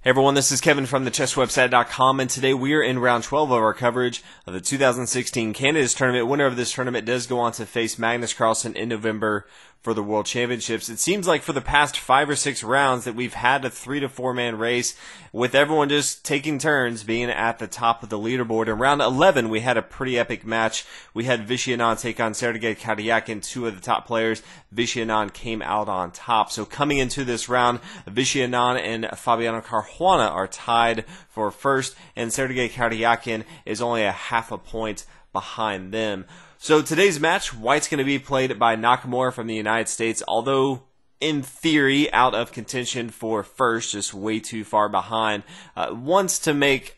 Hey everyone, this is Kevin from thechesswebsite.com, and today we are in round 12 of our coverage of the 2016 Canada's Tournament. Winner of this tournament does go on to face Magnus Carlsen in November for the World Championships. It seems like for the past 5 or 6 rounds that we've had a 3 to 4 man race with everyone just taking turns being at the top of the leaderboard. In round 11, we had a pretty epic match. We had Vishy Anand take on Sergei Karyakin, two of the top players. Vishy Anand came out on top. So coming into this round, Vishy Anand and Fabiano Caruana are tied for first, and Sergei Karyakin is only a half a point behind them. So today's match, White's going to be played by Nakamura from the United States, although in theory out of contention for first, just way too far behind. Wants to make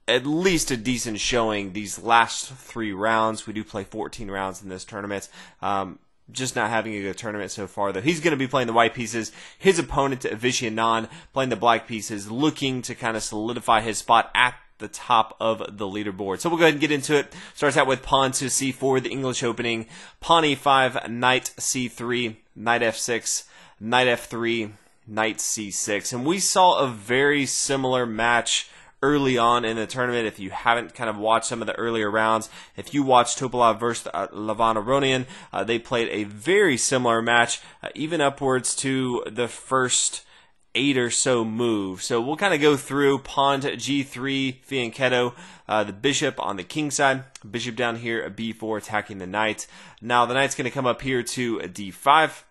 at least a decent showing these last 3 rounds. We do play 14 rounds in this tournament. Just not having a good tournament so far, though. He's going to be playing the white pieces. His opponent, Vishy Anand, playing the black pieces, looking to kind of solidify his spot at the top of the leaderboard. So we'll go ahead and get into it. Starts out with pawn to c4, the English opening. Pawn e5, knight c3, knight f6, knight f3, knight c6. And we saw a very similar match early on in the tournament. If you haven't kind of watched some of the earlier rounds, if you watched Topalov versus Levan Aronian, they played a very similar match, even upwards to the first 8 or so moves. So we'll kind of go through pawn to g3, fianchetto, the bishop on the king side, bishop down here, b4 attacking the knight. Now the knight's going to come up here to d5.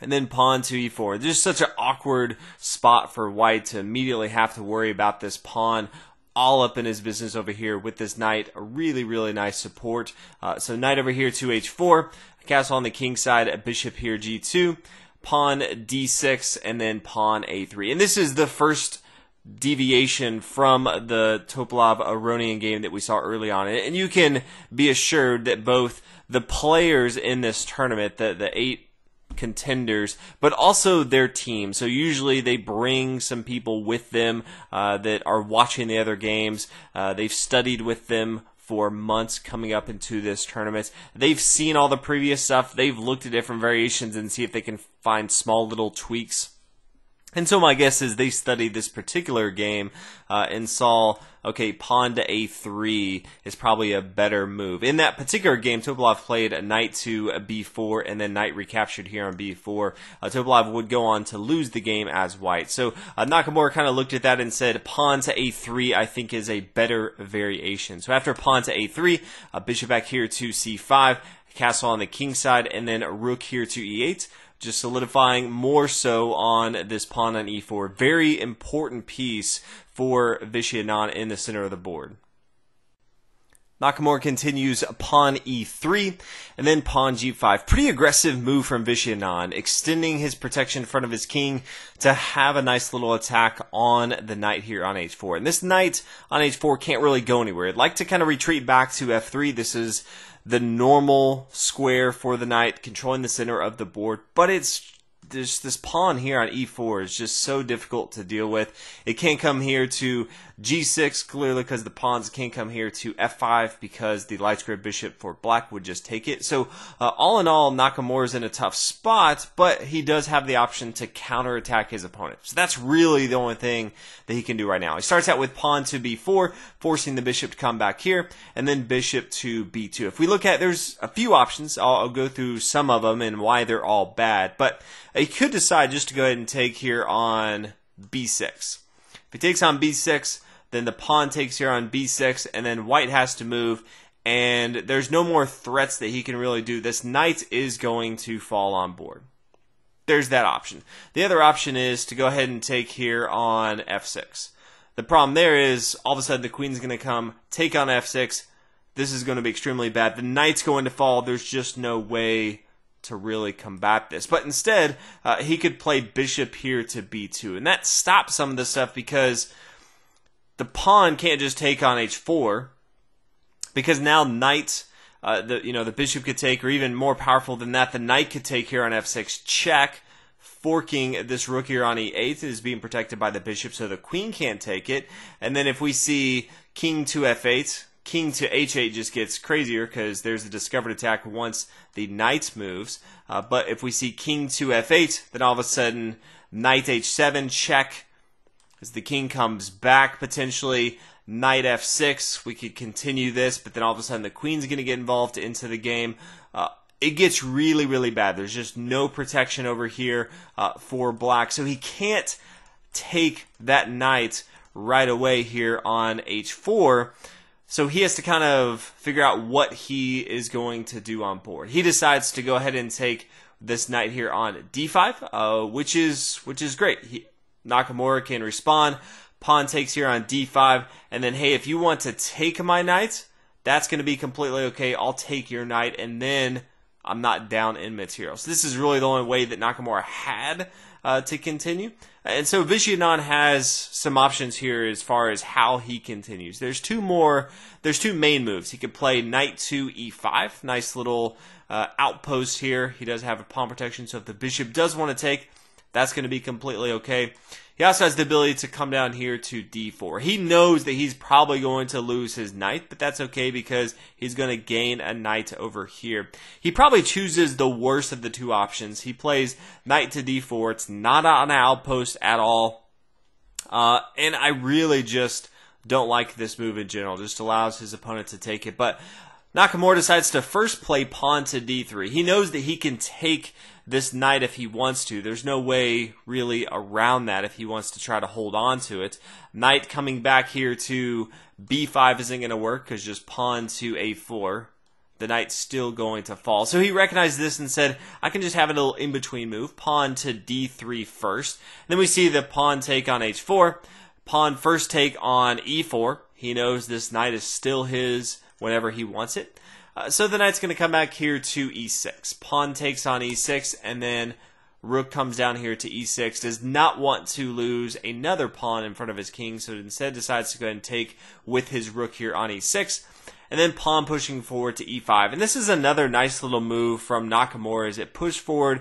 And then pawn to e4. Just such an awkward spot for white to immediately have to worry about this pawn all up in his business over here with this knight. A really, really nice support. So knight over here to h4. Castle on the king side. A bishop here g2. Pawn d6. And then pawn a3. And this is the first deviation from the Topalov-Aronian game that we saw early on. And you can be assured that both the players in this tournament, the 8 contenders, but also their team. So usually they bring some people with them that are watching the other games. They've studied with them for months coming up into this tournament. They've seen all the previous stuff. They've looked at different variations and see if they can find small little tweaks. And so my guess is they studied this particular game and saw, okay, pawn to a3 is probably a better move. In that particular game, Topalov played a knight to b4 and then knight recaptured here on b4. Topalov would go on to lose the game as white. So Nakamura kind of looked at that and said pawn to a3 I think is a better variation. So after pawn to a3, bishop back here to c5, castle on the king side, and then rook here to e8. Just solidifying more so on this pawn on e4. Very important piece for Vishy Anand in the center of the board. Nakamura continues pawn e3 and then pawn g5. Pretty aggressive move from Vishy Anand, extending his protection in front of his king to have a nice little attack on the knight here on h4. And this knight on h4 can't really go anywhere. It'd like to kind of retreat back to f3. This is the normal square for the knight, controlling the center of the board, but this pawn here on e4 is just so difficult to deal with. It can't come here to g6 clearly because the pawns can't come here to f5 because the light square bishop for black would just take it. So all in all, Nakamura's in a tough spot, but he does have the option to counterattack his opponent. So that's really the only thing that he can do right now. He starts out with pawn to b4, forcing the bishop to come back here, and then bishop to b2. If we look at, there's a few options. I'll go through some of them and why they're all bad, but he could decide just to go ahead and take here on b6. If he takes on b6, then the pawn takes here on b6, and then white has to move, and there's no more threats that he can really do. This knight is going to fall on board. There's that option. The other option is to go ahead and take here on f6. The problem there is all of a sudden the queen's going to come, take on f6. This is going to be extremely bad. The knight's going to fall. There's just no way to really combat this. But instead, he could play bishop here to b2, and that stops some of the stuff because the pawn can't just take on h4 because now knight, the bishop could take, or even more powerful than that, the knight could take here on f6 check, forking this rook here on e8. It is being protected by the bishop, so the queen can't take it. And then if we see king to f8, king to h8 just gets crazier because there's a discovered attack once the knight moves. But if we see king to f8, then all of a sudden knight h7 check, As the king comes back, potentially knight f6, we could continue this, but then all of a sudden the queen's going to get involved into the game. It gets really, really bad. There's just no protection over here for black, so he can't take that knight right away here on h4. So he has to kind of figure out what he is going to do on board. He decides to go ahead and take this knight here on d5, which is great. Nakamura can respond. Pawn takes here on d5, and then, hey, if you want to take my knight, that's going to be completely okay. I'll take your knight, and then I'm not down in material. So this is really the only way that Nakamura had to continue. And so Vishy Anand has some options here as far as how he continues. There's two main moves. He could play knight to e5. Nice little outpost here. He does have a pawn protection, so if the bishop does want to take, that's going to be completely okay. He also has the ability to come down here to d4. He knows that he's probably going to lose his knight, but that's okay because he's going to gain a knight over here. He probably chooses the worst of the two options. He plays knight to d4. It's not on an outpost at all. And I really just don't like this move in general. Just allows his opponent to take it. But Nakamura decides to first play pawn to d3. He knows that he can take this knight if he wants to. There's no way really around that if he wants to try to hold on to it. Knight coming back here to b5 isn't going to work because just pawn to a4. The knight's still going to fall. So he recognized this and said, I can just have a little in-between move. Pawn to d3 first. Then we see the pawn take on h4. Pawn first take on e4. He knows this knight is still his whenever he wants it. So the knight's going to come back here to e6. Pawn takes on e6, and then rook comes down here to e6. Does not want to lose another pawn in front of his king, so instead decides to go ahead and take with his rook here on e6. And then pawn pushing forward to e5. And this is another nice little move from Nakamura as it pushed forward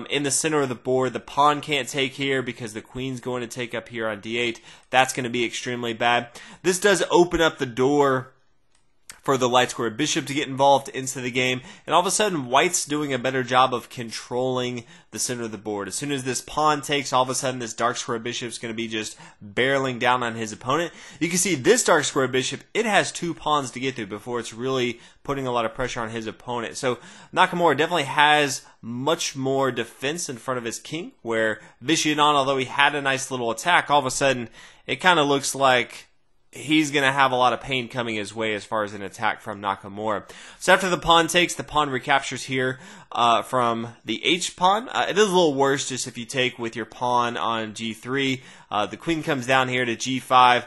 in the center of the board. The pawn can't take here because the queen's going to take up here on d8. That's going to be extremely bad. This does open up the door for the light square bishop to get involved into the game, and all of a sudden white's doing a better job of controlling the center of the board. As soon as this pawn takes, all of a sudden this dark square bishop's going to be just barreling down on his opponent. You can see this dark square bishop, it has two pawns to get through before it's really putting a lot of pressure on his opponent. So Nakamura definitely has much more defense in front of his king, where Vishy Anand, although he had a nice little attack, all of a sudden it kind of looks like he's going to have a lot of pain coming his way as far as an attack from Nakamura. So after the pawn takes, the pawn recaptures here from the h-pawn. It is a little worse just if you take with your pawn on g3. The queen comes down here to g5.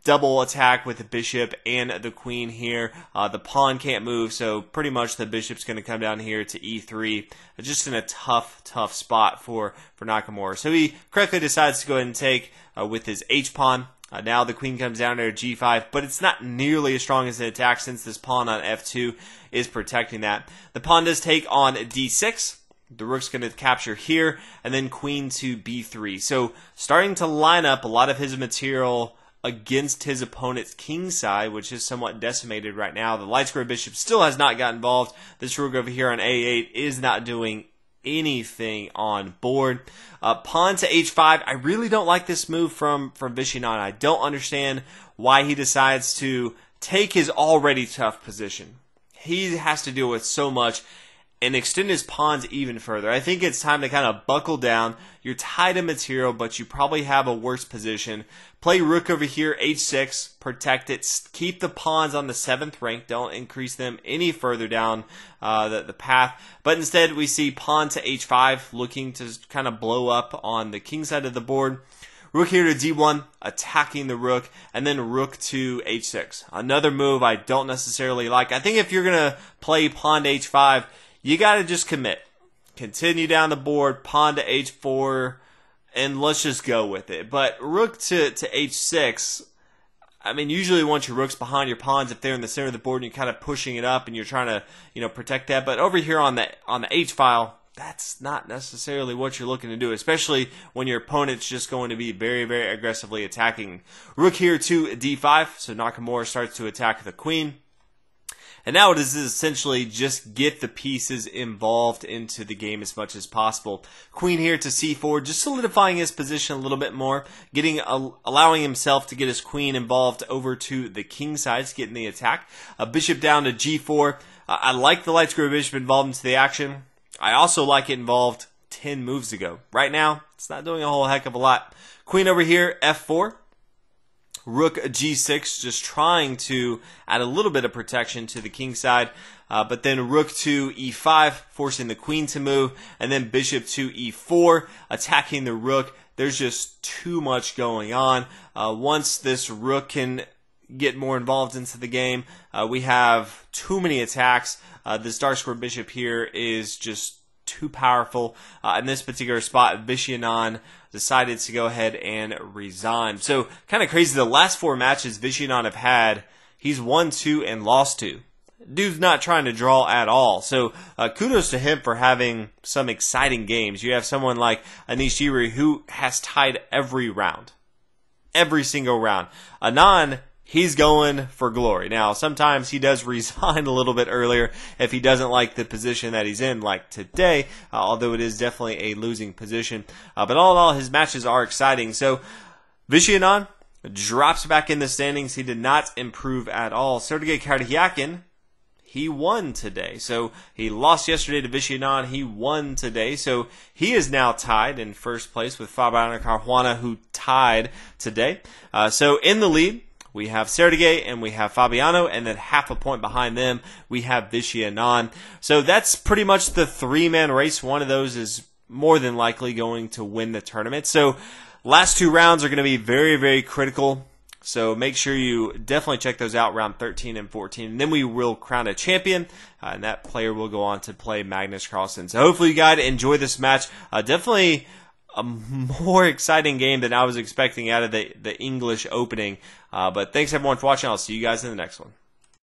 Double attack with the bishop and the queen here. The pawn can't move, so pretty much the bishop's going to come down here to e3. Just in a tough spot for Nakamura. So he correctly decides to go ahead and take with his h-pawn. Now the queen comes down to g5, but it's not nearly as strong as an attack since this pawn on f2 is protecting that. The pawn does take on d6. The rook's going to capture here, and then queen to b3. So starting to line up a lot of his material against his opponent's king side, which is somewhat decimated right now. The light square bishop still has not got involved. This rook over here on a8 is not doing anything on board. Pawn to h5. I really don't like this move from Vishy Anand. I don't understand why he decides to take his already tough position. He has to deal with so much and extend his pawns even further. I think it's time to kind of buckle down. You're tied in material, but you probably have a worse position. Play rook over here, h6, protect it, keep the pawns on the 7th rank, don't increase them any further down the path. But instead, we see pawn to h5, looking to kind of blow up on the king side of the board. Rook here to d1, attacking the rook, and then rook to h6. Another move I don't necessarily like. I think if you're going to play pawn to h5, you got to just commit. Continue down the board, pawn to h4, and let's just go with it. But rook to h6, I mean, usually once your rook's behind your pawns, if they're in the center of the board and you're kind of pushing it up and you're trying to, protect that. But over here on the h file, that's not necessarily what you're looking to do, especially when your opponent's just going to be very, very aggressively attacking. Rook here to d5, so Nakamura starts to attack the queen. And now it is essentially just get the pieces involved into the game as much as possible. Queen here to c4, just solidifying his position a little bit more, allowing himself to get his queen involved over to the king side, getting the attack. Bishop down to g4. I like the light square bishop involved into the action. I also like it involved 10 moves ago. Right now, it's not doing a whole heck of a lot. Queen over here, f4. Rook g6, just trying to add a little bit of protection to the king side. But then rook to e5, forcing the queen to move. And then bishop to e4, attacking the rook. There's just too much going on. Once this rook can get more involved into the game, we have too many attacks. This dark square bishop here is just too powerful. In this particular spot, Anand decided to go ahead and resign. So kind of crazy. The last 4 matches Anand have had, he's won 2 and lost 2. Dude's not trying to draw at all. So kudos to him for having some exciting games. You have someone like Anand who has tied every round. Every single round. Anand, he's going for glory. Now, sometimes he does resign a little bit earlier if he doesn't like the position that he's in, like today, although it is definitely a losing position. But all in all, his matches are exciting. So, Anand drops back in the standings. He did not improve at all. Sergey Karyakin, he won today. So, he lost yesterday to Anand. He won today. So, he is now tied in first place with Fabiano Caruana, who tied today. So, in the lead, we have Sergey and we have Fabiano, and then half a point behind them, we have Anand. So that's pretty much the 3-man race. One of those is more than likely going to win the tournament. So last 2 rounds are going to be very, very critical. So make sure you definitely check those out, round 13 and 14. And then we will crown a champion, and that player will go on to play Magnus Carlsen. So hopefully you guys enjoy this match. Definitely a more exciting game than I was expecting out of the English opening. But thanks everyone for watching. I'll see you guys in the next one.